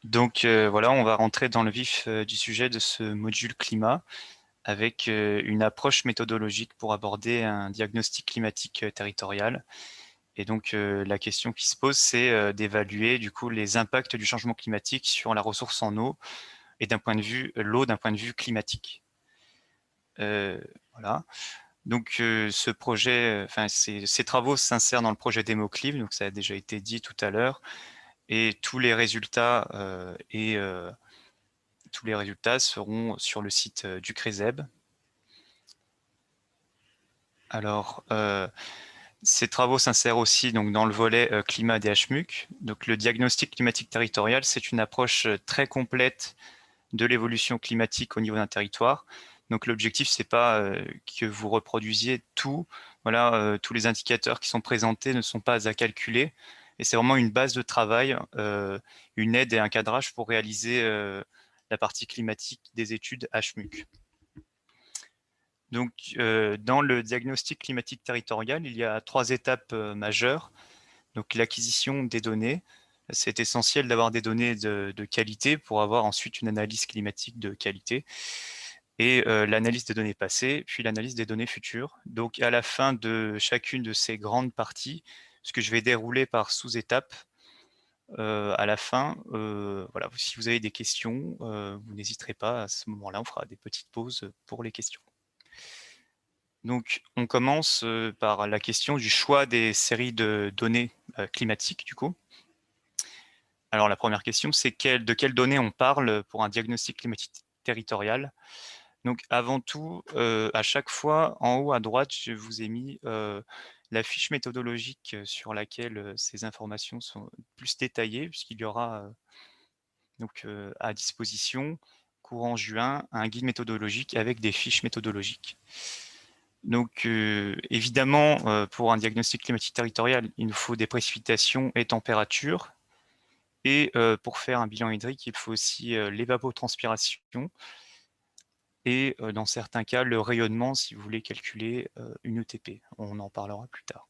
Donc voilà, on va rentrer dans le vif du sujet de ce module climat avec une approche méthodologique pour aborder un diagnostic climatique territorial. Et donc la question qui se pose, c'est d'évaluer du coup les impacts du changement climatique sur la ressource en eau et d'un point de vue l'eau d'un point de vue climatique. Voilà. Donc ce projet, enfin ces travaux s'insèrent dans le projet DémoCliv, donc ça a déjà été dit tout à l'heure, et tous les résultats seront sur le site du CRESEB. Alors, ces travaux s'insèrent aussi donc, dans le volet climat des HMUC. Donc, le diagnostic climatique territorial, c'est une approche très complète de l'évolution climatique au niveau d'un territoire. Donc, l'objectif, c'est pas que vous reproduisiez tout. Voilà, tous les indicateurs qui sont présentés ne sont pas à calculer. Et c'est vraiment une base de travail, une aide et un cadrage pour réaliser la partie climatique des études HMUC. Donc, dans le diagnostic climatique territorial, il y a 3 étapes majeures. Donc, l'acquisition des données. C'est essentiel d'avoir des données de qualité pour avoir ensuite une analyse climatique de qualité. Et l'analyse des données passées, puis l'analyse des données futures. Donc, à la fin de chacune de ces grandes parties, ce que je vais dérouler par sous-étapes, à la fin, voilà, si vous avez des questions, vous n'hésiterez pas. À ce moment-là, on fera des petites pauses pour les questions. Donc, on commence par la question du choix des séries de données climatiques, du coup. Alors, la première question, c'est de quelles données on parle pour un diagnostic climatique territorial. Donc, avant tout, à chaque fois, en haut à droite, je vous ai mis la fiche méthodologique sur laquelle ces informations sont plus détaillées, puisqu'il y aura donc, à disposition, courant juin, un guide méthodologique avec des fiches méthodologiques. Donc, évidemment, pour un diagnostic climatique territorial, il nous faut des précipitations et températures. Et pour faire un bilan hydrique, il faut aussi l'évapotranspiration et dans certains cas, le rayonnement si vous voulez calculer une ETP. On en parlera plus tard.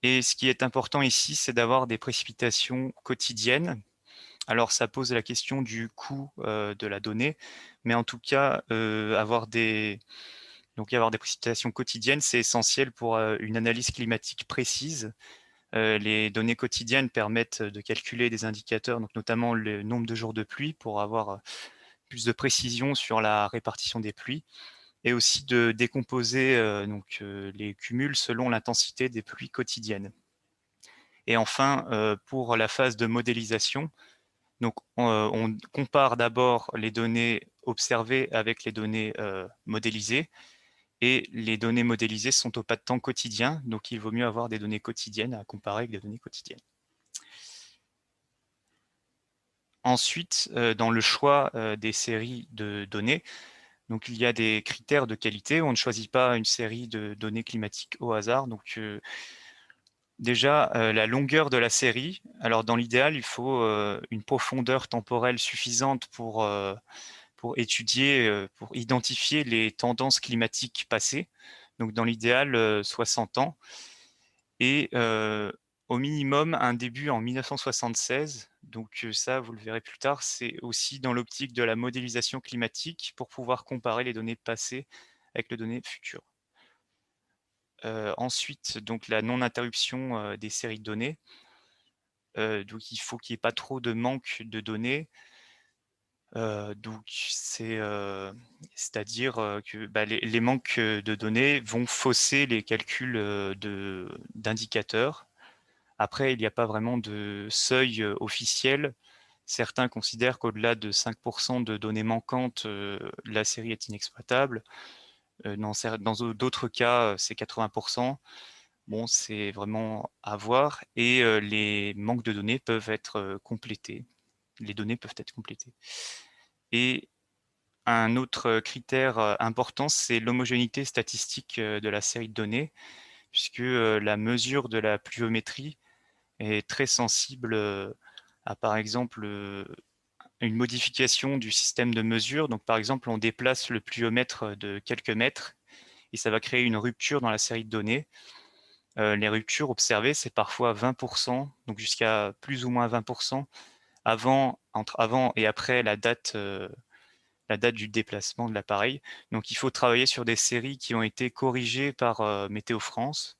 Et ce qui est important ici, c'est d'avoir des précipitations quotidiennes. Alors, ça pose la question du coût de la donnée, mais en tout cas, avoir des précipitations quotidiennes, c'est essentiel pour une analyse climatique précise. Les données quotidiennes permettent de calculer des indicateurs, donc notamment le nombre de jours de pluie pour avoir plus de précision sur la répartition des pluies et aussi de décomposer les cumuls selon l'intensité des pluies quotidiennes. Et enfin, pour la phase de modélisation, donc on compare d'abord les données observées avec les données modélisées. Et les données modélisées sont au pas de temps quotidien, donc il vaut mieux avoir des données quotidiennes à comparer avec des données quotidiennes. Ensuite, dans le choix des séries de données, donc il y a des critères de qualité. On ne choisit pas une série de données climatiques au hasard. Donc déjà, la longueur de la série. Alors dans l'idéal, il faut une profondeur temporelle suffisante pour étudier, pour identifier les tendances climatiques passées. Donc dans l'idéal, 60 ans. Et au minimum, un début en 1976. Donc ça, vous le verrez plus tard, c'est aussi dans l'optique de la modélisation climatique pour pouvoir comparer les données passées avec les données futures. Ensuite, donc la non-interruption des séries de données. Donc il faut qu'il n'y ait pas trop de manque de données. Donc c'est-à-dire que les manques de données vont fausser les calculs d'indicateurs. Après, il n'y a pas vraiment de seuil officiel. Certains considèrent qu'au-delà de 5% de données manquantes, la série est inexploitable. Dans d'autres cas, c'est 80%. Bon, c'est vraiment à voir. Et les manques de données peuvent être complétés. Les données peuvent être complétées. Et un autre critère important, c'est l'homogénéité statistique de la série de données, puisque la mesure de la pluviométrie est très sensible à, par exemple, une modification du système de mesure. Donc, par exemple, on déplace le pluviomètre de quelques mètres et ça va créer une rupture dans la série de données. Les ruptures observées, c'est parfois 20%, donc jusqu'à plus ou moins 20%, entre avant et après la date du déplacement de l'appareil. Donc il faut travailler sur des séries qui ont été corrigées par Météo France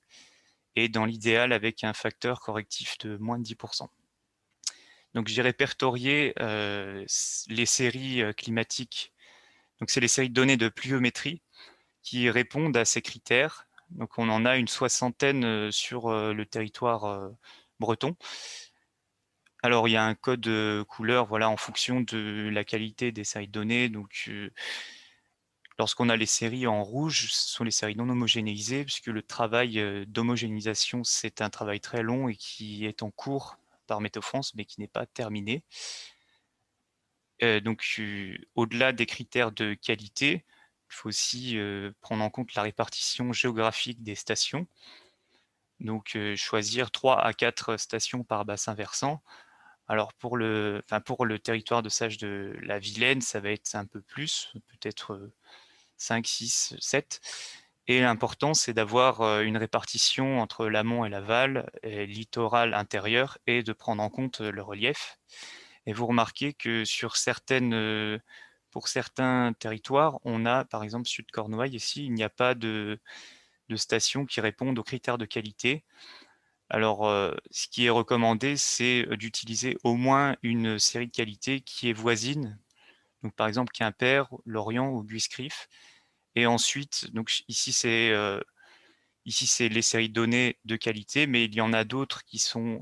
et dans l'idéal avec un facteur correctif de moins de 10%. Donc j'ai répertorié les séries climatiques. Donc c'est les séries de données de pluviométrie qui répondent à ces critères. Donc on en a une soixantaine sur le territoire breton. Alors il y a un code couleur, voilà, en fonction de la qualité des séries de données. Donc lorsqu'on a les séries en rouge, ce sont les séries non homogénéisées, puisque le travail d'homogénéisation, c'est un travail très long et qui est en cours par Météo France, mais qui n'est pas terminé. Donc, au-delà des critères de qualité, il faut aussi prendre en compte la répartition géographique des stations. Donc, choisir 3 à 4 stations par bassin versant. Alors, pour le territoire de Sage de la Vilaine, ça va être un peu plus, peut-être 5, 6, 7. Et l'important, c'est d'avoir une répartition entre l'amont et l'aval, littoral intérieur, et de prendre en compte le relief. Et vous remarquez que pour certains territoires, on a, par exemple, Sud Cornouailles, ici, il n'y a pas de stations qui répondent aux critères de qualité. Alors, ce qui est recommandé, c'est d'utiliser au moins une série de qualité qui est voisine. Donc, par exemple, Quimper, Lorient ou Guiscrif. Et ensuite, donc ici, c'est les séries de données de qualité, mais il y en a d'autres qui sont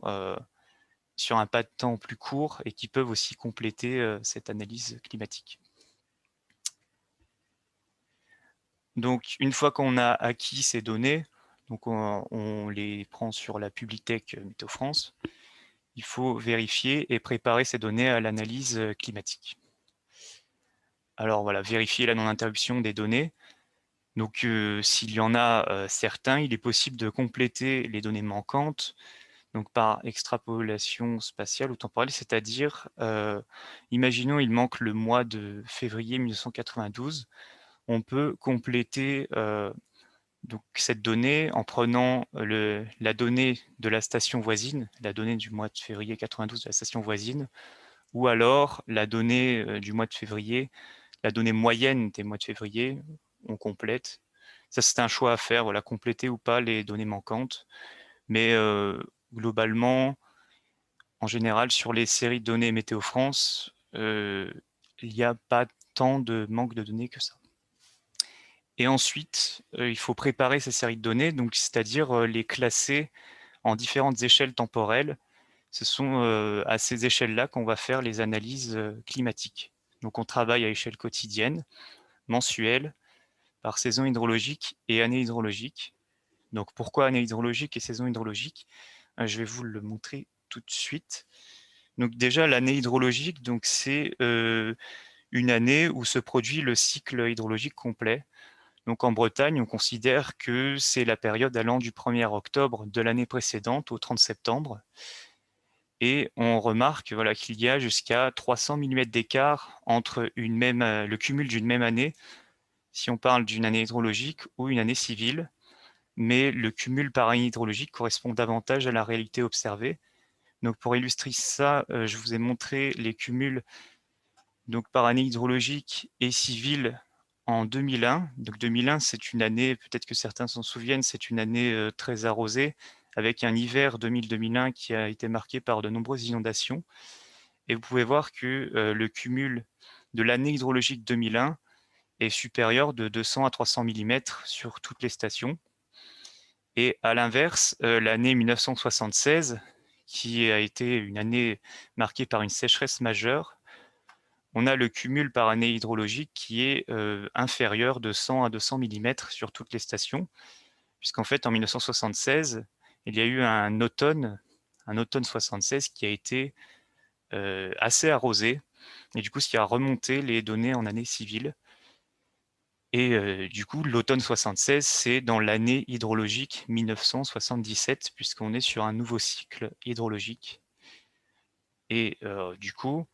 sur un pas de temps plus court et qui peuvent aussi compléter cette analyse climatique. Donc, une fois qu'on a acquis ces données, donc on les prend sur la Publitech Météo France, il faut vérifier et préparer ces données à l'analyse climatique. Alors voilà, vérifier la non-interruption des données. Donc, s'il y en a certains, il est possible de compléter les données manquantes donc par extrapolation spatiale ou temporelle, c'est-à-dire, imaginons il manque le mois de février 1992, on peut compléter donc cette donnée en prenant la donnée de la station voisine, la donnée du mois de février 92 de la station voisine, ou alors la donnée du mois de février, la donnée moyenne des mois de février, on complète. Ça, c'est un choix à faire, voilà, compléter ou pas les données manquantes. Mais globalement, en général, sur les séries de données Météo France, il n'y a pas tant de manque de données que ça. Et ensuite, il faut préparer ces séries de données, donc c'est-à-dire les classer en différentes échelles temporelles. Ce sont à ces échelles-là qu'on va faire les analyses climatiques. Donc on travaille à échelle quotidienne, mensuelle, par saison hydrologique et année hydrologique. Donc pourquoi année hydrologique et saison hydrologique? Je vais vous le montrer tout de suite. Donc déjà, l'année hydrologique, donc c'est une année où se produit le cycle hydrologique complet. Donc en Bretagne, on considère que c'est la période allant du 1er octobre de l'année précédente au 30 septembre. Et on remarque voilà, qu'il y a jusqu'à 300 mm d'écart entre le cumul d'une même année, si on parle d'une année hydrologique ou une année civile. Mais le cumul par année hydrologique correspond davantage à la réalité observée. Donc pour illustrer ça, je vous ai montré les cumuls donc par année hydrologique et civile en 2001. Donc 2001, c'est une année, peut-être que certains s'en souviennent, c'est une année très arrosée, avec un hiver 2000-2001 qui a été marqué par de nombreuses inondations. Et vous pouvez voir que le cumul de l'année hydrologique 2001 est supérieur de 200 à 300 mm sur toutes les stations. Et à l'inverse, l'année 1976, qui a été une année marquée par une sécheresse majeure, on a le cumul par année hydrologique qui est inférieur de 100 à 200 mm sur toutes les stations, puisqu'en fait, en 1976, il y a eu un automne 76 qui a été assez arrosé, et du coup, ce qui a remonté les données en année civile. Et du coup, l'automne 76, c'est dans l'année hydrologique 1977, puisqu'on est sur un nouveau cycle hydrologique. Et du coup,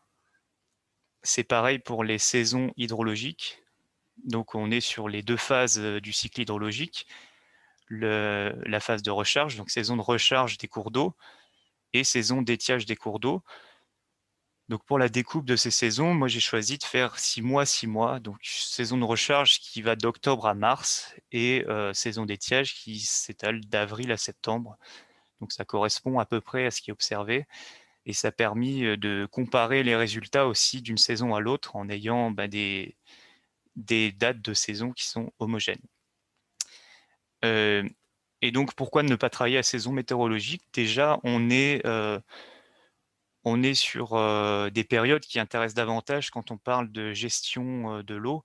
c'est pareil pour les saisons hydrologiques. Donc on est sur les deux phases du cycle hydrologique, la phase de recharge, donc saison de recharge des cours d'eau et saison d'étiage des cours d'eau. Donc pour la découpe de ces saisons, moi j'ai choisi de faire 6 mois, 6 mois. Donc saison de recharge qui va d'octobre à mars et saison d'étiage qui s'étale d'avril à septembre. Donc ça correspond à peu près à ce qui est observé et ça a permis de comparer les résultats aussi d'une saison à l'autre en ayant des dates de saison qui sont homogènes. Et donc pourquoi ne pas travailler à saison météorologique? Déjà, on est sur des périodes qui intéressent davantage quand on parle de gestion de l'eau.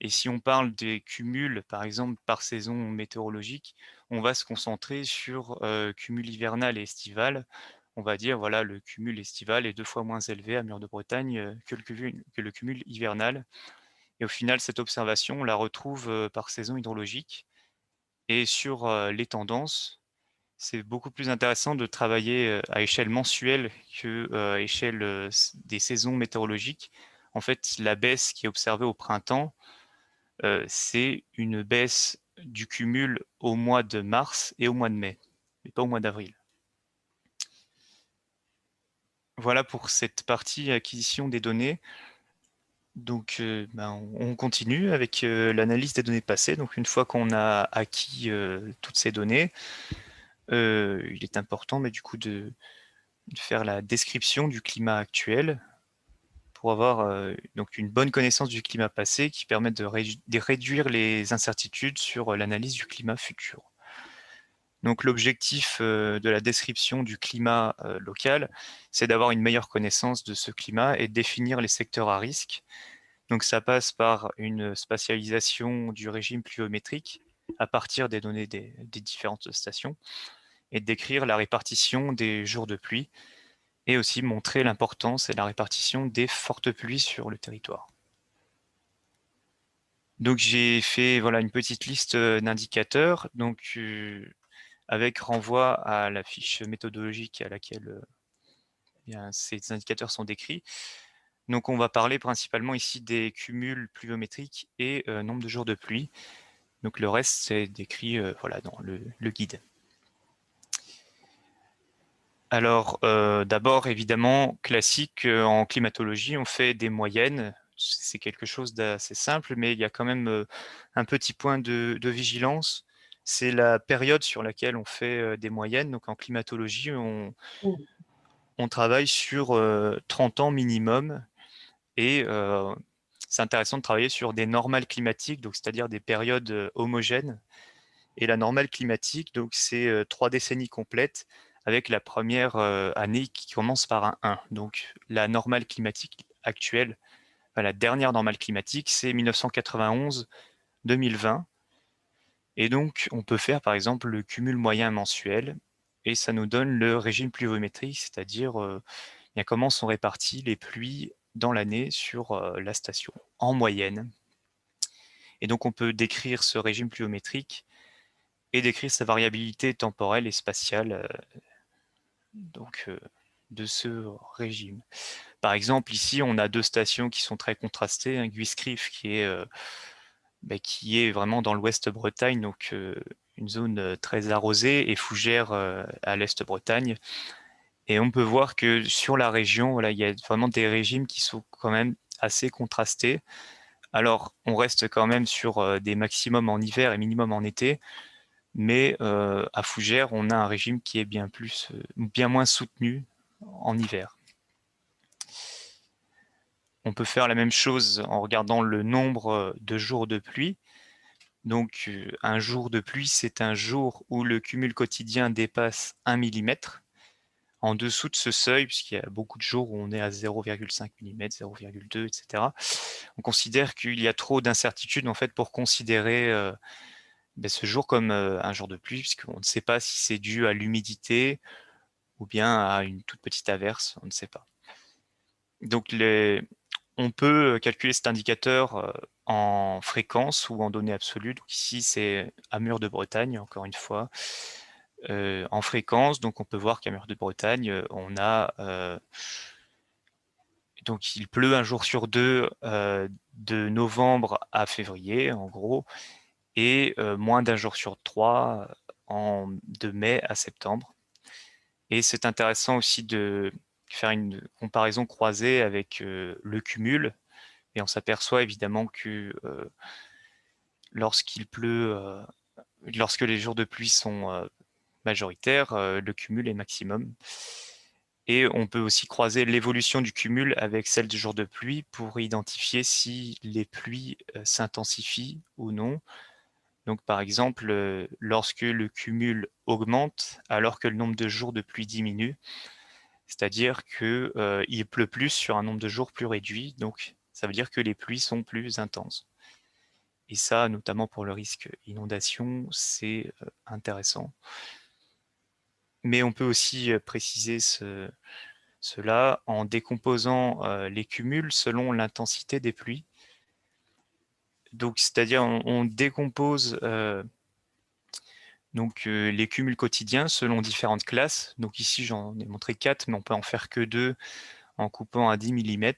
Et si on parle des cumuls, par exemple, par saison météorologique, on va se concentrer sur cumul hivernal et estival. On va dire, voilà, le cumul estival est 2 fois moins élevé à Mur de Bretagne que le cumul hivernal. Et au final, cette observation, on la retrouve par saison hydrologique. Et sur les tendances, c'est beaucoup plus intéressant de travailler à échelle mensuelle qu'à échelle des saisons météorologiques. En fait, la baisse qui est observée au printemps, c'est une baisse du cumul au mois de mars et au mois de mai, mais pas au mois d'avril. Voilà pour cette partie acquisition des données. Donc, on continue avec l'analyse des données passées. Donc, une fois qu'on a acquis toutes ces données, il est important mais du coup de faire la description du climat actuel pour avoir donc une bonne connaissance du climat passé qui permet de réduire les incertitudes sur l'analyse du climat futur. Donc l'objectif de la description du climat local, c'est d'avoir une meilleure connaissance de ce climat et de définir les secteurs à risque. Donc ça passe par une spatialisation du régime pluviométrique à partir des données des différentes stations et de décrire la répartition des jours de pluie et aussi montrer l'importance et la répartition des fortes pluies sur le territoire. Donc j'ai fait voilà, une petite liste d'indicateurs donc, avec renvoi à la fiche méthodologique à laquelle ces indicateurs sont décrits. Donc on va parler principalement ici des cumuls pluviométriques et nombre de jours de pluie. Donc le reste c'est décrit voilà, dans le guide. Alors d'abord évidemment classique en climatologie on fait des moyennes, c'est quelque chose d'assez simple mais il y a quand même un petit point de vigilance, c'est la période sur laquelle on fait des moyennes. Donc en climatologie on travaille sur 30 ans minimum et c'est intéressant de travailler sur des normales climatiques, donc c'est-à-dire des périodes homogènes. Et la normale climatique, donc c'est 3 décennies complètes avec la première année qui commence par un 1. Donc la normale climatique actuelle, enfin, la dernière normale climatique, c'est 1991-2020. Et donc on peut faire par exemple le cumul moyen mensuel et ça nous donne le régime pluviométrique, c'est-à-dire bien comment sont réparties les pluies dans l'année sur la station en moyenne. Et donc on peut décrire ce régime pluviométrique et décrire sa variabilité temporelle et spatiale donc, de ce régime. Par exemple, ici, on a 2 stations qui sont très contrastées, un Guiscrif qui est vraiment dans l'ouest Bretagne, donc une zone très arrosée, et Fougères à l'est Bretagne. Et on peut voir que sur la région, voilà, il y a vraiment des régimes qui sont quand même assez contrastés. Alors, on reste quand même sur des maximums en hiver et minimum en été, mais à Fougères, on a un régime qui est bien moins soutenu en hiver. On peut faire la même chose en regardant le nombre de jours de pluie. Donc, un jour de pluie, c'est un jour où le cumul quotidien dépasse 1 mm. En dessous de ce seuil, puisqu'il y a beaucoup de jours où on est à 0,5 mm, 0,2, etc., on considère qu'il y a trop d'incertitudes en fait, pour considérer ce jour comme un jour de pluie, puisqu'on ne sait pas si c'est dû à l'humidité ou bien à une toute petite averse, on ne sait pas. Donc on peut calculer cet indicateur en fréquence ou en données absolues. Donc ici, c'est à Mur de Bretagne, encore une fois. En fréquence, donc on peut voir qu'à Mur de Bretagne, on a donc il pleut un jour sur deux de novembre à février, en gros, et moins d'un jour sur trois de mai à septembre. Et c'est intéressant aussi faire une comparaison croisée avec le cumul, et on s'aperçoit évidemment que lorsqu'il pleut, lorsque les jours de pluie sont majoritaires, le cumul est maximum. Et on peut aussi croiser l'évolution du cumul avec celle du jour de pluie pour identifier si les pluies s'intensifient ou non. Donc par exemple, lorsque le cumul augmente alors que le nombre de jours de pluie diminue, c'est-à-dire qu'il pleut plus sur un nombre de jours plus réduit, donc ça veut dire que les pluies sont plus intenses. Et ça, notamment pour le risque inondation, c'est intéressant. Mais on peut aussi préciser cela en décomposant les cumuls selon l'intensité des pluies. Donc, c'est-à-dire on décompose les cumuls quotidiens selon différentes classes. Donc ici, j'en ai montré 4, mais on peut en faire que 2 en coupant à 10 mm.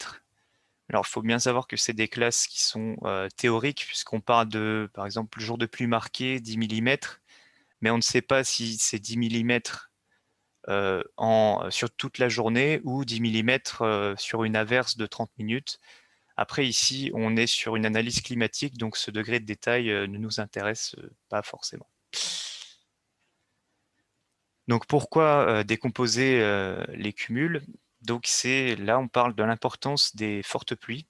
Alors, il faut bien savoir que c'est des classes qui sont théoriques, puisqu'on parle de, par exemple, le jour de pluie marqué, 10 mm, mais on ne sait pas si c'est 10 mm sur toute la journée ou 10 mm sur une averse de 30 minutes. Après, ici, on est sur une analyse climatique, donc ce degré de détail ne nous intéresse pas forcément. Donc, pourquoi décomposer les cumuls? Donc, là, on parle de l'importance des fortes pluies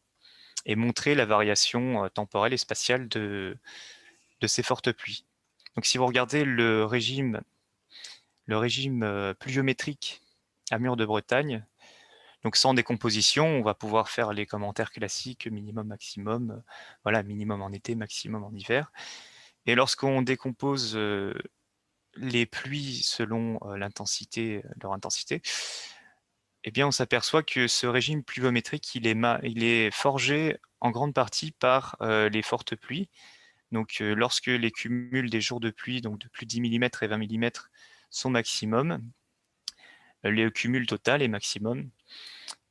et montrer la variation temporelle et spatiale de ces fortes pluies. Donc, si vous regardez le régime pluviométrique à Mur de Bretagne, donc sans décomposition, on va pouvoir faire les commentaires classiques, minimum, maximum, voilà, minimum en été, maximum en hiver. Et lorsqu'on décompose les pluies selon leur intensité, eh bien, on s'aperçoit que ce régime pluviométrique, il est forgé en grande partie par les fortes pluies. Donc, lorsque les cumuls des jours de pluie, donc de plus de 10 mm et 20 mm, sont maximum, le cumul total est maximum.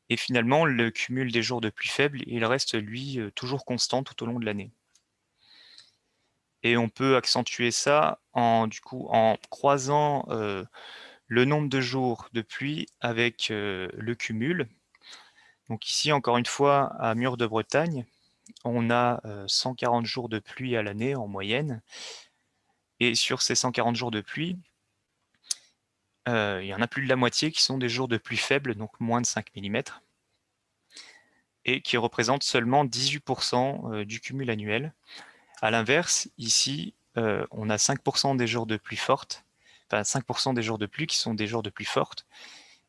Et finalement, le cumul des jours de pluie faible, il reste, lui, toujours constant tout au long de l'année. Et on peut accentuer ça en croisant le nombre de jours de pluie avec le cumul. Donc ici, encore une fois, à Mur de Bretagne, on a 140 jours de pluie à l'année en moyenne. Et sur ces 140 jours de pluie, il y en a plus de la moitié qui sont des jours de pluie faibles, donc moins de 5 mm, et qui représentent seulement 18% du cumul annuel. À l'inverse, ici, on a 5% des jours de pluie forte, enfin 5% des jours de pluie qui sont des jours de pluie forte,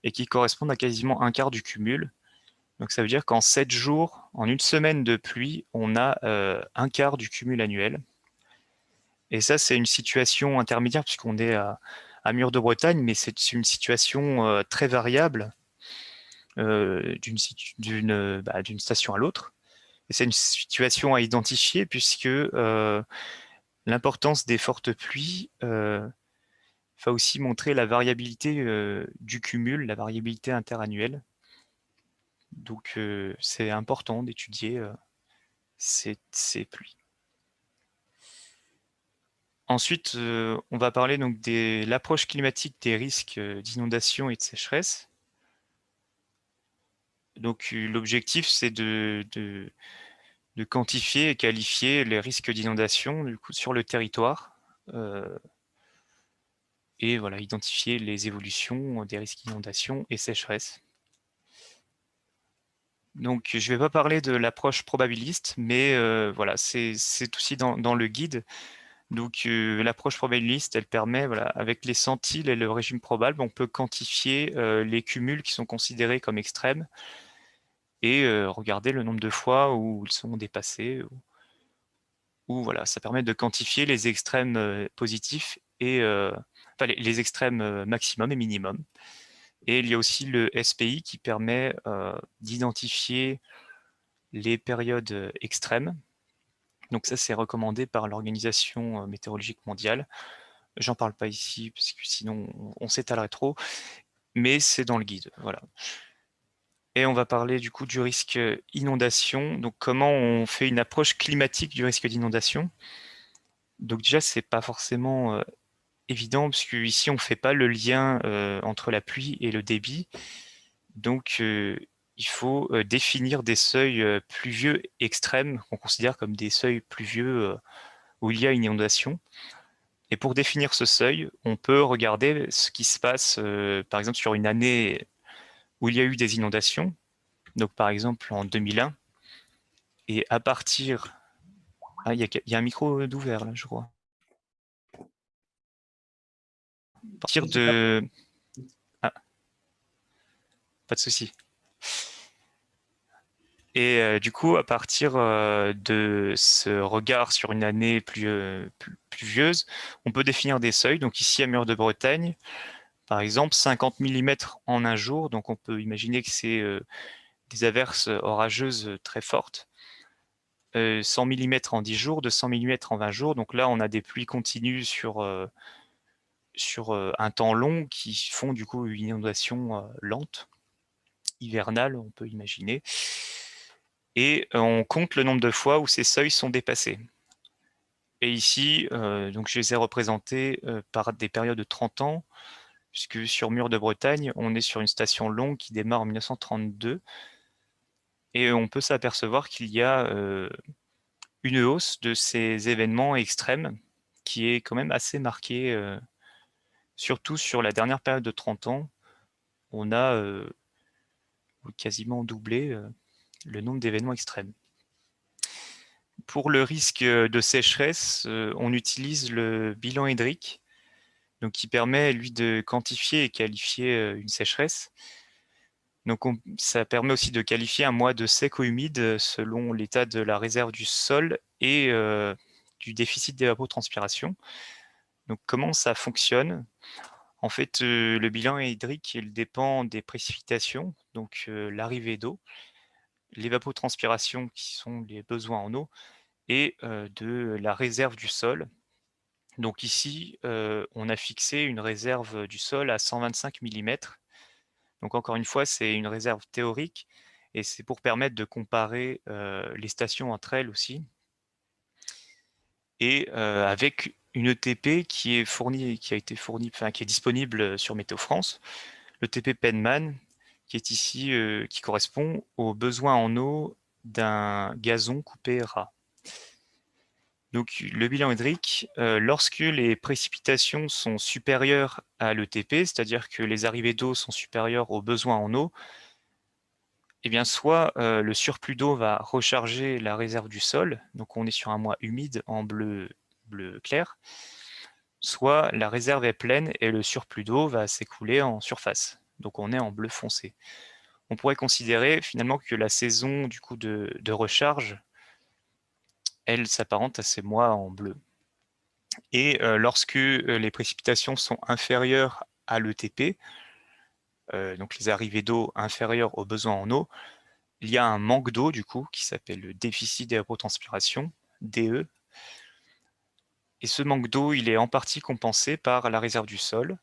et qui correspondent à quasiment un quart du cumul. Donc ça veut dire qu'en 7 jours, en une semaine de pluie, on a un quart du cumul annuel. Et ça, c'est une situation intermédiaire puisqu'on est à Mur de Bretagne, mais c'est une situation très variable d'une station à l'autre. Et c'est une situation à identifier puisque l'importance des fortes pluies va aussi montrer la variabilité du cumul, la variabilité interannuelle. Donc c'est important d'étudier ces pluies. Ensuite, on va parler donc de l'approche climatique des risques d'inondation et de sécheresse. Donc l'objectif, c'est de quantifier et qualifier les risques d'inondation sur le territoire et voilà, identifier les évolutions des risques d'inondation et sécheresse. Donc je ne vais pas parler de l'approche probabiliste, mais voilà, c'est aussi dans le guide. Donc l'approche probabiliste, elle permet, voilà, avec les centiles et le régime probable, on peut quantifier les cumuls qui sont considérés comme extrêmes et regarder le nombre de fois où ils sont dépassés. Ou voilà, ça permet de quantifier les extrêmes positifs et enfin, les extrêmes maximum et minimum. Et il y a aussi le SPI qui permet d'identifier les périodes extrêmes. Donc ça, c'est recommandé par l'Organisation météorologique mondiale. J'en parle pas ici, parce que sinon on s'étalerait trop, mais c'est dans le guide, voilà. Et on va parler du coup du risque inondation. Donc comment on fait une approche climatique du risque d'inondation. Donc déjà, c'est pas forcément évident, parce qu'ici on fait pas le lien entre la pluie et le débit. Donc, il faut définir des seuils pluvieux extrêmes qu'on considère comme des seuils pluvieux où il y a une inondation. Et pour définir ce seuil, on peut regarder ce qui se passe, par exemple, sur une année où il y a eu des inondations, donc par exemple en 2001, et à partir... Ah, il y a un micro d'ouvert là, je crois. À partir de... Ah, pas de souci. Et du coup, à partir de ce regard sur une année pluvieuse, on peut définir des seuils. Donc ici, à Mur de Bretagne, par exemple, 50 mm en un jour. Donc on peut imaginer que c'est des averses orageuses très fortes. 100 mm en 10 jours, 200 mm en 20 jours. Donc là, on a des pluies continues sur un temps long qui font du coup une inondation lente, hivernale, on peut imaginer. Et on compte le nombre de fois où ces seuils sont dépassés. Et ici, donc je les ai représentés par des périodes de 30 ans, puisque sur Mur de Bretagne, on est sur une station longue qui démarre en 1932, et on peut s'apercevoir qu'il y a une hausse de ces événements extrêmes qui est quand même assez marquée, surtout sur la dernière période de 30 ans. On a quasiment doublé le nombre d'événements extrêmes. Pour le risque de sécheresse, on utilise le bilan hydrique, donc qui permet, lui, de quantifier et qualifier une sécheresse. Donc ça permet aussi de qualifier un mois de sec ou humide selon l'état de la réserve du sol et du déficit d'évapotranspiration. Donc comment ça fonctionne? En fait, le bilan hydrique, il dépend des précipitations, donc l'arrivée d'eau, l'évapotranspiration qui sont les besoins en eau, et de la réserve du sol. Donc ici, on a fixé une réserve du sol à 125 mm. Donc encore une fois, c'est une réserve théorique et c'est pour permettre de comparer les stations entre elles aussi. Et avec une ETP qui a été fournie, enfin qui est disponible sur Météo France, l'ETP Penman, qui est ici, qui correspond aux besoins en eau d'un gazon coupé ras. Donc le bilan hydrique, lorsque les précipitations sont supérieures à l'ETP, c'est-à-dire que les arrivées d'eau sont supérieures aux besoins en eau, eh bien soit le surplus d'eau va recharger la réserve du sol, donc on est sur un mois humide en bleu clair, soit la réserve est pleine et le surplus d'eau va s'écouler en surface, donc on est en bleu foncé. On pourrait considérer finalement que la saison du coup de recharge, elle s'apparente à ces mois en bleu. Et lorsque les précipitations sont inférieures à l'ETP, donc les arrivées d'eau inférieures aux besoins en eau, il y a un manque d'eau du coup qui s'appelle le déficit d'évapotranspiration, DE. Et ce manque d'eau, il est en partie compensé par la réserve du sol.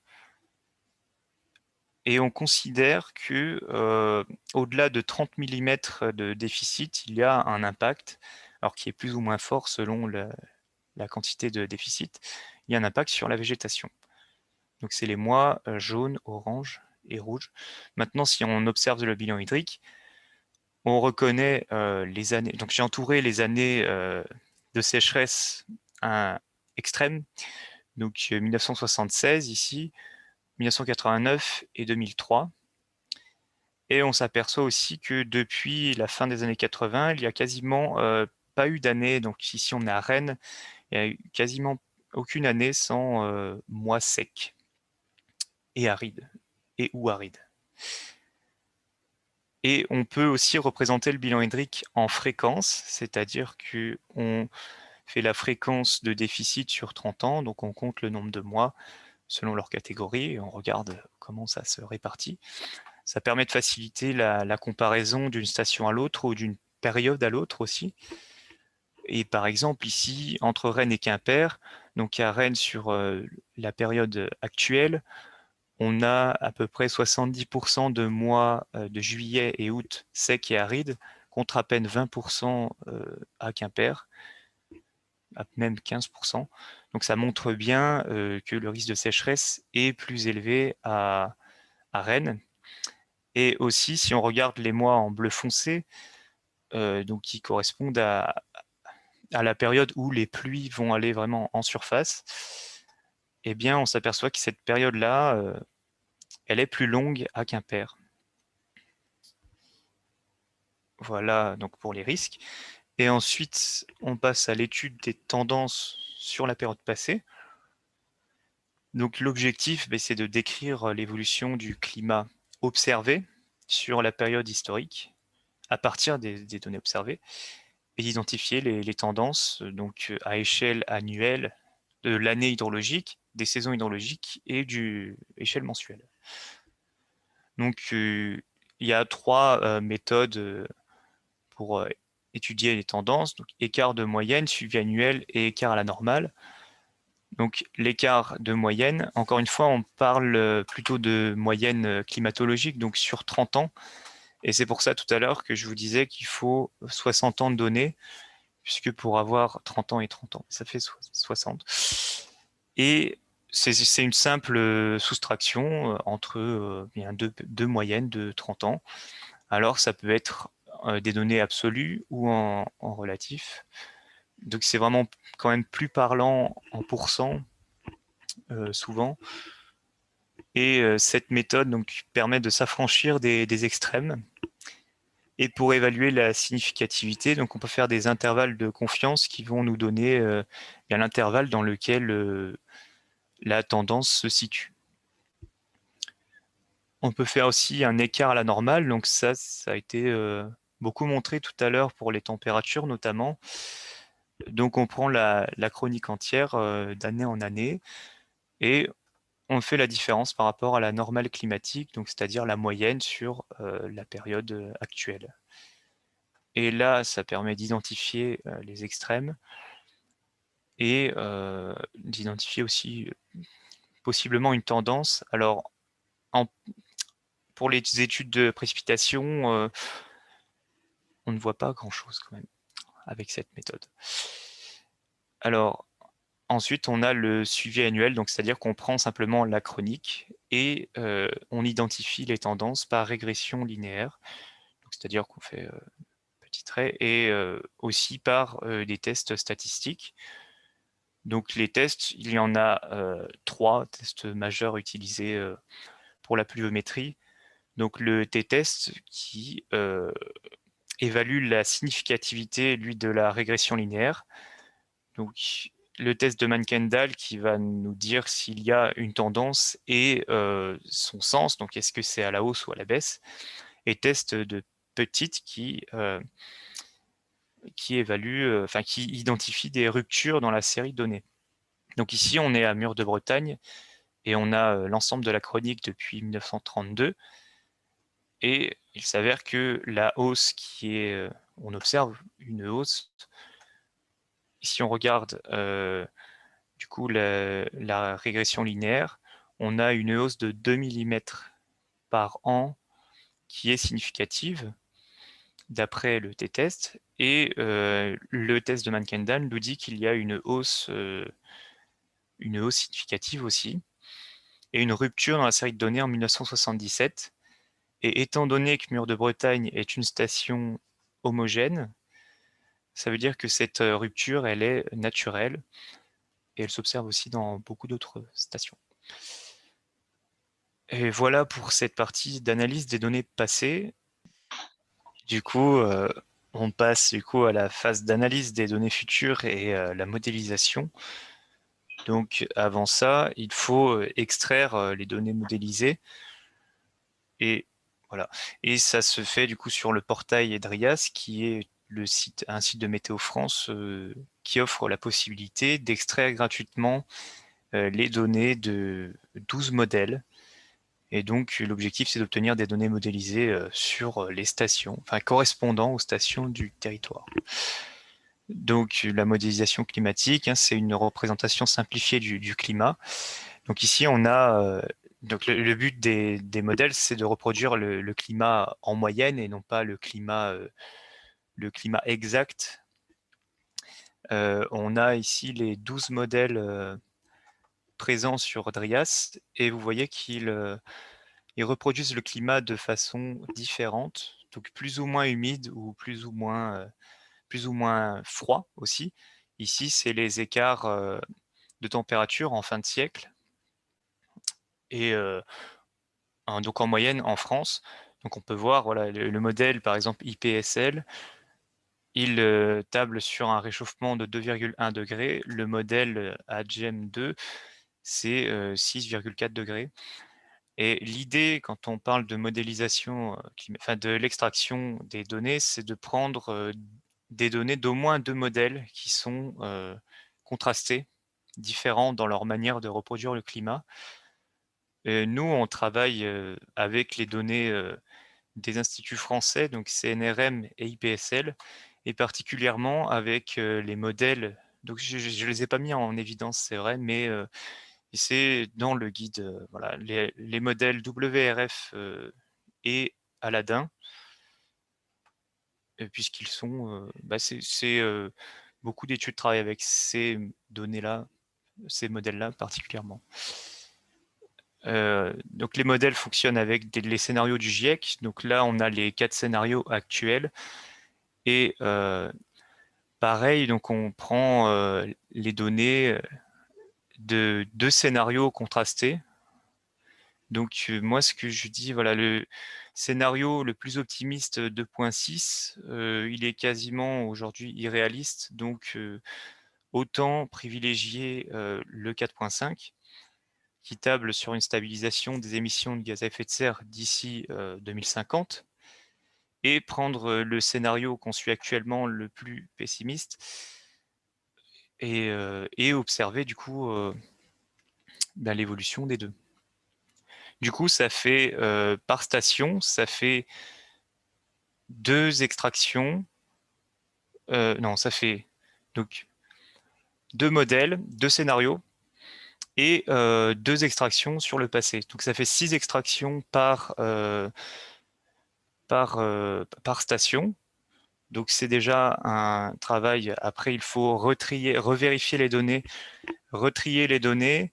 Et on considère que au-delà de 30 mm de déficit, il y a un impact, alors qui est plus ou moins fort selon la quantité de déficit, il y a un impact sur la végétation. Donc c'est les mois jaune, orange et rouge. Maintenant, si on observe le bilan hydrique, on reconnaît les années. Donc j'ai entouré les années de sécheresse extrême, donc 1976 ici, 1989 et 2003. Et on s'aperçoit aussi que depuis la fin des années 80, il y a quasiment pas eu d'année. Donc ici on est à Rennes, il n'y a eu quasiment aucune année sans mois secs et arides et ou arides. Et on peut aussi représenter le bilan hydrique en fréquence, c'est-à-dire qu'on fait la fréquence de déficit sur 30 ans, donc on compte le nombre de mois selon leur catégorie et on regarde comment ça se répartit. Ça permet de faciliter la comparaison d'une station à l'autre ou d'une période à l'autre aussi. Et par exemple ici, entre Rennes et Quimper, donc à Rennes sur la période actuelle, on a à peu près 70% de mois de juillet et août secs et arides, contre à peine 20% à Quimper, à même 15%. Donc ça montre bien que le risque de sécheresse est plus élevé à Rennes. Et aussi, si on regarde les mois en bleu foncé, donc qui correspondent à la période où les pluies vont aller vraiment en surface, eh bien, on s'aperçoit que cette période-là, elle est plus longue à Quimper. Voilà donc pour les risques. Et ensuite, on passe à l'étude des tendances sur la période passée. Donc l'objectif, c'est de décrire l'évolution du climat observé sur la période historique à partir des données observées et d'identifier les tendances donc, à échelle annuelle de l'année hydrologique, des saisons hydrologiques et du échelle mensuelle. Donc il y a 3 méthodes pour étudier les tendances, donc écart de moyenne, suivi annuel et écart à la normale. Donc l'écart de moyenne, encore une fois, on parle plutôt de moyenne climatologique, donc sur 30 ans. Et c'est pour ça tout à l'heure que je vous disais qu'il faut 60 ans de données, puisque pour avoir 30 ans et 30 ans, ça fait 60. Et c'est une simple soustraction entre deux moyennes de 30 ans. Alors ça peut être des données absolues ou en relatif. Donc c'est vraiment quand même plus parlant en pourcent souvent. Et cette méthode donc, permet de s'affranchir des extrêmes. Et pour évaluer la significativité, donc on peut faire des intervalles de confiance qui vont nous donner l'intervalle dans lequel la tendance se situe. On peut faire aussi un écart à la normale, donc ça a été beaucoup montré tout à l'heure pour les températures notamment. Donc on prend la chronique entière d'année en année et on fait la différence par rapport à la normale climatique, donc c'est-à-dire la moyenne sur la période actuelle. Et là, ça permet d'identifier les extrêmes et d'identifier aussi possiblement une tendance. Alors, pour les études de précipitation, on ne voit pas grand-chose quand même avec cette méthode. Alors, ensuite, on a le suivi annuel, donc c'est-à-dire qu'on prend simplement la chronique et on identifie les tendances par régression linéaire. C'est-à-dire qu'on fait petit trait et aussi par des tests statistiques. Donc les tests, il y en a 3 tests majeurs utilisés pour la pluviométrie. Donc le t-test qui évalue la significativité, lui, de la régression linéaire. Donc le test de Mankendal qui va nous dire s'il y a une tendance et son sens, donc est-ce que c'est à la hausse ou à la baisse, et test de Petit qui évalue, qui identifie des ruptures dans la série de données. Donc ici, on est à Mur de Bretagne et on a l'ensemble de la chronique depuis 1932. Et il s'avère que la hausse on observe une hausse. Si on regarde du coup la régression linéaire, on a une hausse de 2 mm par an qui est significative d'après le t-test. Et le test de Mankendal nous dit qu'il y a une hausse significative aussi, et une rupture dans la série de données en 1977. Et étant donné que Mur de Bretagne est une station homogène, ça veut dire que cette rupture, elle est naturelle, et elle s'observe aussi dans beaucoup d'autres stations. Et voilà pour cette partie d'analyse des données passées. Du coup, on passe du coup à la phase d'analyse des données futures et la modélisation. Donc avant ça, il faut extraire les données modélisées. Et voilà. Et ça se fait du coup sur le portail EDRIAS, qui est un site de Météo France qui offre la possibilité d'extraire gratuitement les données de 12 modèles. Et donc l'objectif, c'est d'obtenir des données modélisées sur les stations, enfin correspondant aux stations du territoire. Donc la modélisation climatique, c'est une représentation simplifiée du climat. Donc ici, on a donc le but des modèles, c'est de reproduire le climat en moyenne et non pas le climat exact. On a ici les 12 modèles présents sur DRIAS et vous voyez qu'il ils reproduisent le climat de façon différente, donc plus ou moins humide ou plus ou moins froid aussi. Ici, c'est les écarts de température en fin de siècle. Et donc en moyenne en France, donc on peut voir voilà, le modèle par exemple IPSL, il table sur un réchauffement de 2,1 degrés. Le modèle AGEM2, c'est 6,4 degrés. Et l'idée, quand on parle de modélisation, enfin de l'extraction des données, c'est de prendre des données d'au moins 2 modèles qui sont contrastés, différents dans leur manière de reproduire le climat. Nous, on travaille avec les données des instituts français, donc CNRM et IPSL, et particulièrement avec les modèles. Donc, je ne les ai pas mis en évidence, c'est vrai, mais c'est dans le guide, voilà, les modèles WRF et Aladdin, puisqu'ils sont, beaucoup d'études travaillent avec ces données-là, ces modèles-là particulièrement. Donc les modèles fonctionnent avec les scénarios du GIEC. Donc là, on a les 4 scénarios actuels. Et pareil, donc on prend les données de 2 scénarios contrastés. Donc moi, ce que je dis, voilà, le scénario le plus optimiste 2.6, il est quasiment aujourd'hui irréaliste. Donc autant privilégier le 4.5 qui table sur une stabilisation des émissions de gaz à effet de serre d'ici 2050 et prendre le scénario qu'on suit actuellement le plus pessimiste et observer du coup l'évolution des deux. Du coup, ça fait par station, ça fait 2 extractions. Non, ça fait donc 2 modèles, 2 scénarios et 2 extractions sur le passé. Donc ça fait 6 extractions par station. Donc c'est déjà un travail. Après, il faut retrier, revérifier les données, retrier les données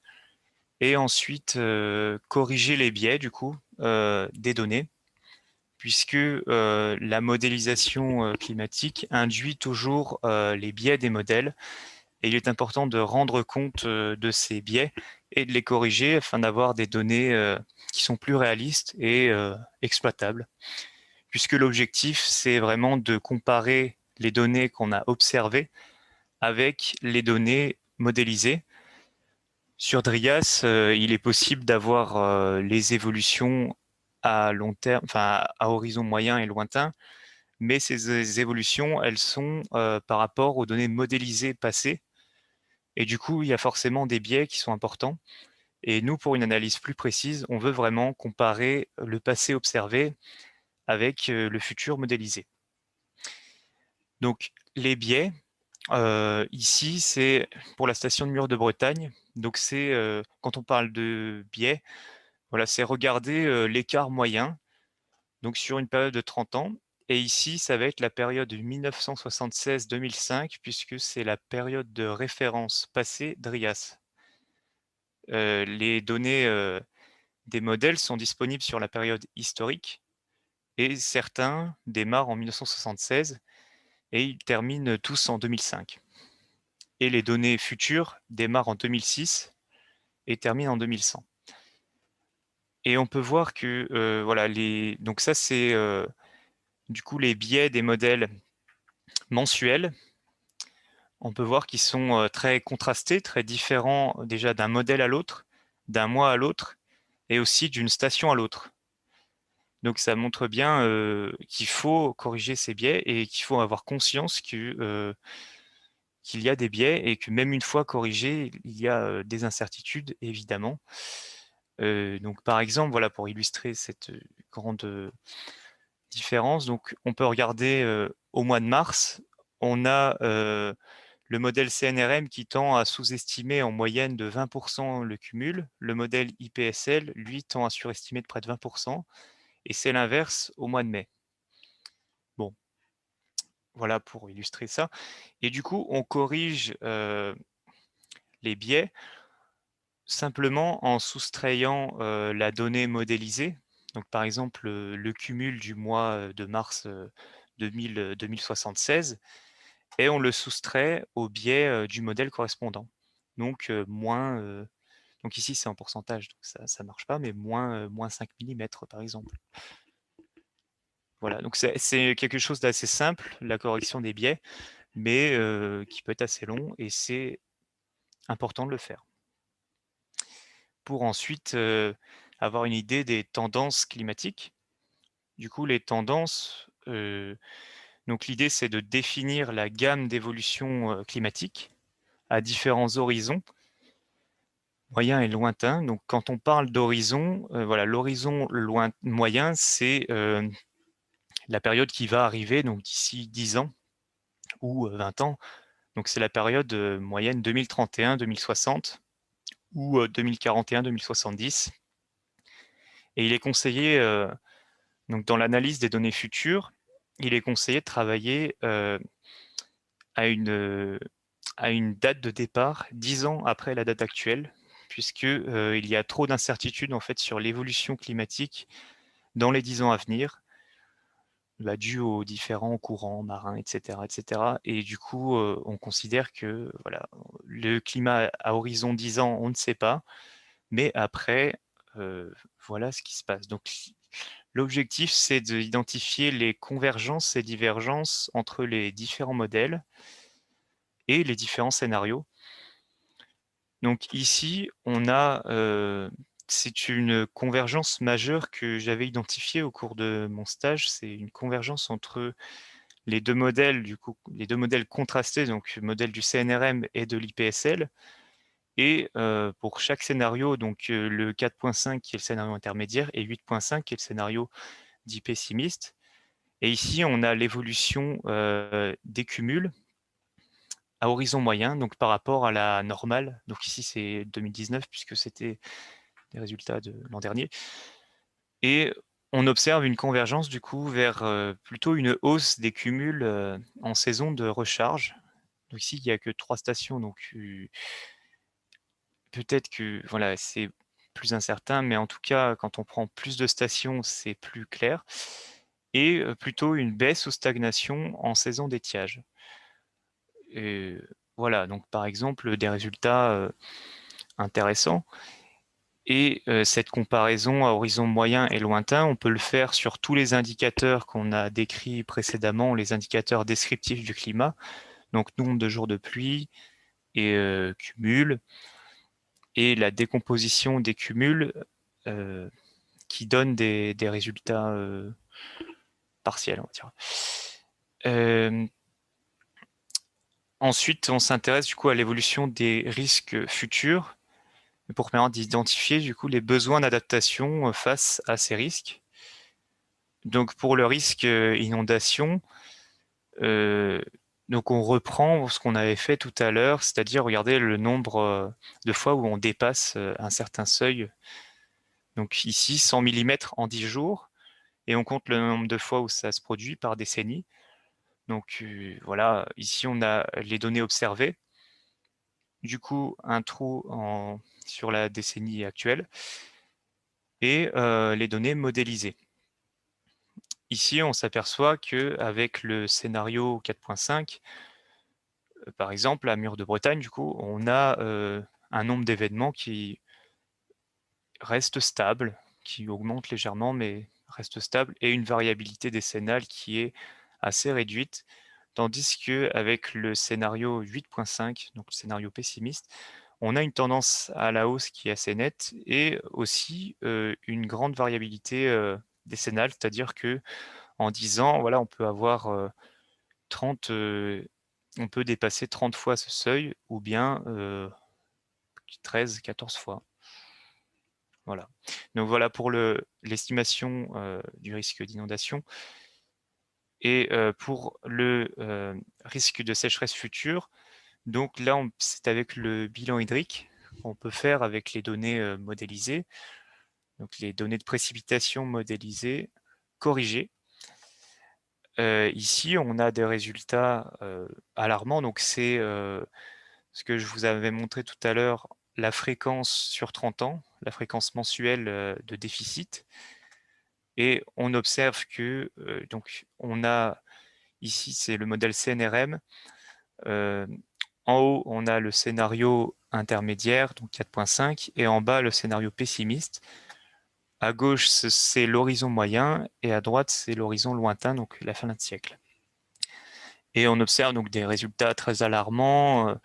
et ensuite corriger les biais du coup des données, puisque la modélisation climatique induit toujours les biais des modèles. Et il est important de rendre compte de ces biais et de les corriger afin d'avoir des données qui sont plus réalistes et exploitables. Puisque l'objectif, c'est vraiment de comparer les données qu'on a observées avec les données modélisées. Sur Drias, il est possible d'avoir les évolutions à long terme, enfin à horizon moyen et lointain, mais ces évolutions, elles sont par rapport aux données modélisées passées. Et du coup, il y a forcément des biais qui sont importants. Et nous, pour une analyse plus précise, on veut vraiment comparer le passé observé avec le futur modélisé. Donc, les biais, ici, c'est pour la station de Mur de Bretagne. Donc, c'est quand on parle de biais, voilà, c'est regarder l'écart moyen, donc sur une période de 30 ans. Et ici, ça va être la période 1976-2005, puisque c'est la période de référence passée DRIAS. Les données des modèles sont disponibles sur la période historique et certains démarrent en 1976 et ils terminent tous en 2005. Et les données futures démarrent en 2006 et terminent en 2100. Et on peut voir que voilà, donc ça c'est du coup les biais des modèles mensuels. On peut voir qu'ils sont très contrastés, très différents déjà d'un modèle à l'autre, d'un mois à l'autre et aussi d'une station à l'autre. Donc ça montre bien qu'il faut corriger ces biais et qu'il faut avoir conscience qu'il y a des biais et que même une fois corrigés, il y a des incertitudes, évidemment. Donc par exemple, voilà, pour illustrer cette grande différence, donc on peut regarder au mois de mars, on a le modèle CNRM qui tend à sous-estimer en moyenne de 20% le cumul. Le modèle IPSL, lui, tend à surestimer de près de 20%. Et c'est l'inverse au mois de mai. Bon, voilà pour illustrer ça. Et du coup, on corrige les biais simplement en soustrayant la donnée modélisée. Donc, par exemple, le cumul du mois de mars 2076, et on le soustrait au biais du modèle correspondant. Donc, donc ici, c'est en pourcentage, donc ça ne marche pas, mais moins 5 millimètres, par exemple. Voilà, donc c'est quelque chose d'assez simple, la correction des biais, mais qui peut être assez long, et c'est important de le faire. Pour ensuite avoir une idée des tendances climatiques. Du coup, les tendances, donc l'idée, c'est de définir la gamme d'évolution climatique à différents horizons, moyens et lointains. Donc, quand on parle d'horizon, voilà, l'horizon moyen, c'est la période qui va arriver donc d'ici 10 ans ou 20 ans. Donc, c'est la période moyenne 2031-2060 ou 2041-2070. Et il est conseillé, donc dans l'analyse des données futures, il est conseillé de travailler à une date de départ 10 ans après la date actuelle, puisque il y a trop d'incertitudes en fait sur l'évolution climatique dans les 10 ans à venir, dû aux différents courants marins, etc., etc. Et du coup, on considère que voilà, le climat à horizon 10 ans, on ne sait pas, mais après, voilà ce qui se passe. Donc, l'objectif, c'est d'identifier les convergences et divergences entre les différents modèles et les différents scénarios. Donc ici, on a, c'est une convergence majeure que j'avais identifiée au cours de mon stage. C'est une convergence entre les deux modèles, du coup, les deux modèles contrastés, donc le modèle du CNRM et de l'IPSL. Et pour chaque scénario, donc le 4.5 qui est le scénario intermédiaire et 8.5 qui est le scénario dit pessimiste. Et ici, on a l'évolution des cumuls à horizon moyen, donc par rapport à la normale. Donc ici, c'est 2019 puisque c'était des résultats de l'an dernier. Et on observe une convergence du coup vers plutôt une hausse des cumuls en saison de recharge. Donc ici, il n'y a que 3 stations, donc peut-être que voilà, c'est plus incertain, mais en tout cas, quand on prend plus de stations, c'est plus clair. Et plutôt une baisse ou stagnation en saison d'étiage. Et voilà, donc par exemple, des résultats intéressants. Et cette comparaison à horizon moyen et lointain, on peut le faire sur tous les indicateurs qu'on a décrits précédemment, les indicateurs descriptifs du climat, donc nombre de jours de pluie et cumul, et la décomposition des cumuls qui donnent des résultats partiels, on va dire. Ensuite, on s'intéresse du coup à l'évolution des risques futurs pour permettre d'identifier du coup les besoins d'adaptation face à ces risques. Donc pour le risque inondation, donc on reprend ce qu'on avait fait tout à l'heure, c'est-à-dire regarder le nombre de fois où on dépasse un certain seuil. Donc ici, 100 millimètres en 10 jours, et on compte le nombre de fois où ça se produit par décennie. Donc voilà, ici on a les données observées, du coup un trou sur la décennie actuelle, et les données modélisées. Ici, on s'aperçoit qu'avec le scénario 4.5, par exemple, à Mur de Bretagne, du coup, on a un nombre d'événements qui reste stable, qui augmente légèrement, mais reste stable, et une variabilité décennale qui est assez réduite, tandis qu'avec le scénario 8.5, donc le scénario pessimiste, on a une tendance à la hausse qui est assez nette, et aussi une grande variabilité décennale, c'est-à-dire que en 10 ans, voilà, on peut avoir 30, on peut dépasser 30 fois ce seuil, ou bien 13, 14 fois. Voilà. Donc voilà pour l'estimation du risque d'inondation. Et pour le risque de sécheresse future, donc là, c'est avec le bilan hydrique qu'on peut faire avec les données modélisées, donc les données de précipitation modélisées, corrigées. Ici, on a des résultats alarmants. Donc c'est ce que je vous avais montré tout à l'heure, la fréquence sur 30 ans, la fréquence mensuelle de déficit. Et on observe que, donc on a ici, c'est le modèle CNRM. En haut, on a le scénario intermédiaire, donc 4.5, et en bas, le scénario pessimiste. À gauche, c'est l'horizon moyen, et à droite, c'est l'horizon lointain, donc la fin d'un siècle. Et on observe donc des résultats très alarmants,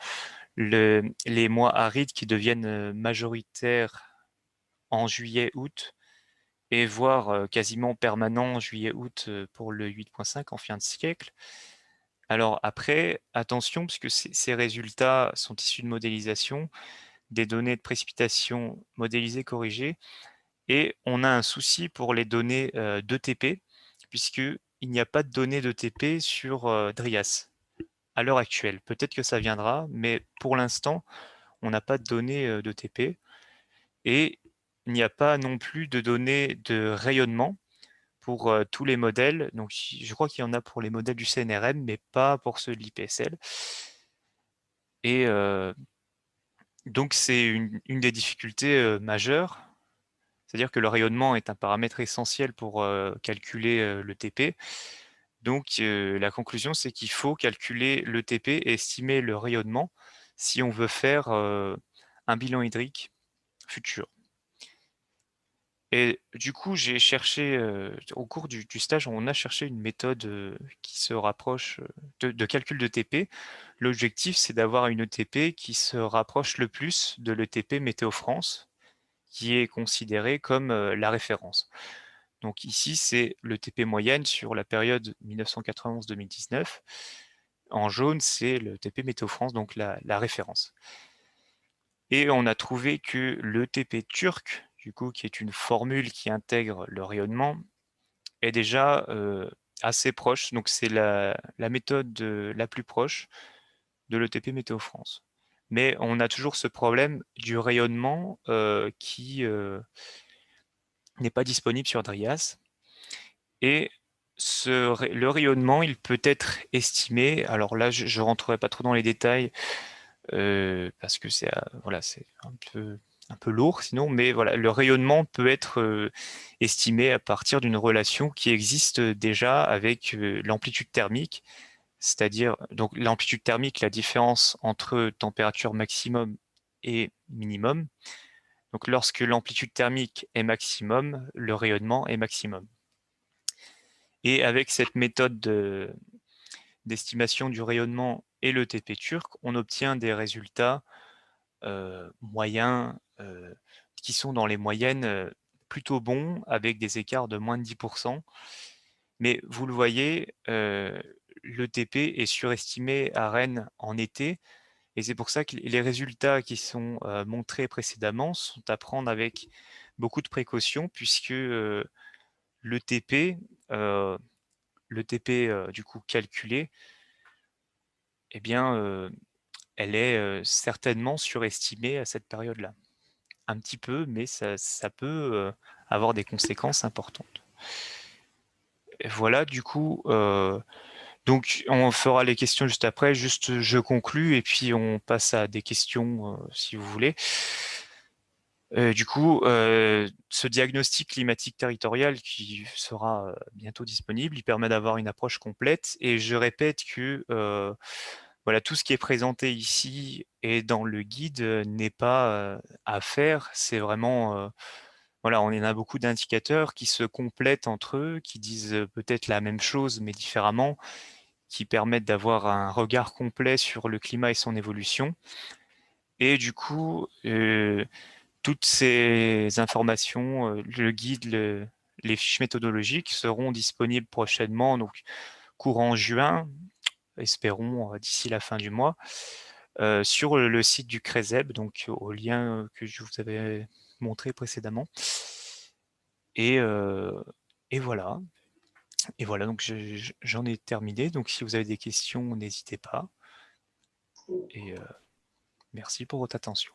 les mois arides qui deviennent majoritaires en juillet-août, et voire quasiment permanents juillet-août pour le 8.5 en fin de siècle. Alors après, attention, puisque ces résultats sont issus de modélisation, des données de précipitation modélisées, corrigées, et on a un souci pour les données d'ETP, puisqu'il n'y a pas de données d'ETP sur DRIAS à l'heure actuelle. Peut-être que ça viendra, mais pour l'instant, on n'a pas de données d'ETP, et il n'y a pas non plus de données de rayonnement pour tous les modèles. Donc, je crois qu'il y en a pour les modèles du CNRM, mais pas pour ceux de l'IPSL. Et donc, c'est une des difficultés majeures. C'est-à-dire que le rayonnement est un paramètre essentiel pour calculer le TP. Donc, la conclusion, c'est qu'il faut calculer le TP et estimer le rayonnement si on veut faire un bilan hydrique futur. Et du coup, j'ai cherché, au cours du stage, on a cherché une méthode qui se rapproche de calcul de TP. L'objectif, c'est d'avoir une ETP qui se rapproche le plus de l'ETP Météo France, qui est considérée comme la référence. Donc ici, c'est l'ETP moyenne sur la période 1991-2019. En jaune, c'est le TP Météo France, donc la référence. Et on a trouvé que l'ETP turc, du coup, qui est une formule qui intègre le rayonnement, est déjà assez proche. Donc c'est la méthode la plus proche de l'ETP Météo France. Mais on a toujours ce problème du rayonnement qui n'est pas disponible sur DRIAS. Et le rayonnement, il peut être estimé. Alors là, je ne rentrerai pas trop dans les détails parce que c'est voilà, c'est un peu lourd sinon, mais voilà, le rayonnement peut être estimé à partir d'une relation qui existe déjà avec l'amplitude thermique, c'est-à-dire donc l'amplitude thermique, la différence entre température maximum et minimum. Donc lorsque l'amplitude thermique est maximum, le rayonnement est maximum. Et avec cette méthode d'estimation du rayonnement et le TP turc, on obtient des résultats moyens qui sont dans les moyennes plutôt bons, avec des écarts de moins de 10%. Mais vous le voyez, le TP est surestimé à Rennes en été, et c'est pour ça que les résultats qui sont montrés précédemment sont à prendre avec beaucoup de précautions, puisque le TP, du coup calculé, eh bien, elle est certainement surestimée à cette période-là. Un petit peu, mais ça peut avoir des conséquences importantes. Et voilà, du coup, donc on fera les questions juste après. Juste, je conclus et puis on passe à des questions si vous voulez. Du coup, ce diagnostic climatique territorial qui sera bientôt disponible, il permet d'avoir une approche complète. Et je répète que voilà, tout ce qui est présenté ici et dans le guide n'est pas à faire. C'est vraiment, voilà, on en a beaucoup d'indicateurs qui se complètent entre eux, qui disent peut-être la même chose mais différemment, qui permettent d'avoir un regard complet sur le climat et son évolution. Et du coup, toutes ces informations, le guide, les fiches méthodologiques seront disponibles prochainement, donc courant juin, espérons d'ici la fin du mois, sur le site du CRESEB, donc au lien que je vous avais montré précédemment. Et, et voilà. Et voilà, donc j'en ai terminé. Donc si vous avez des questions, n'hésitez pas. Et merci pour votre attention.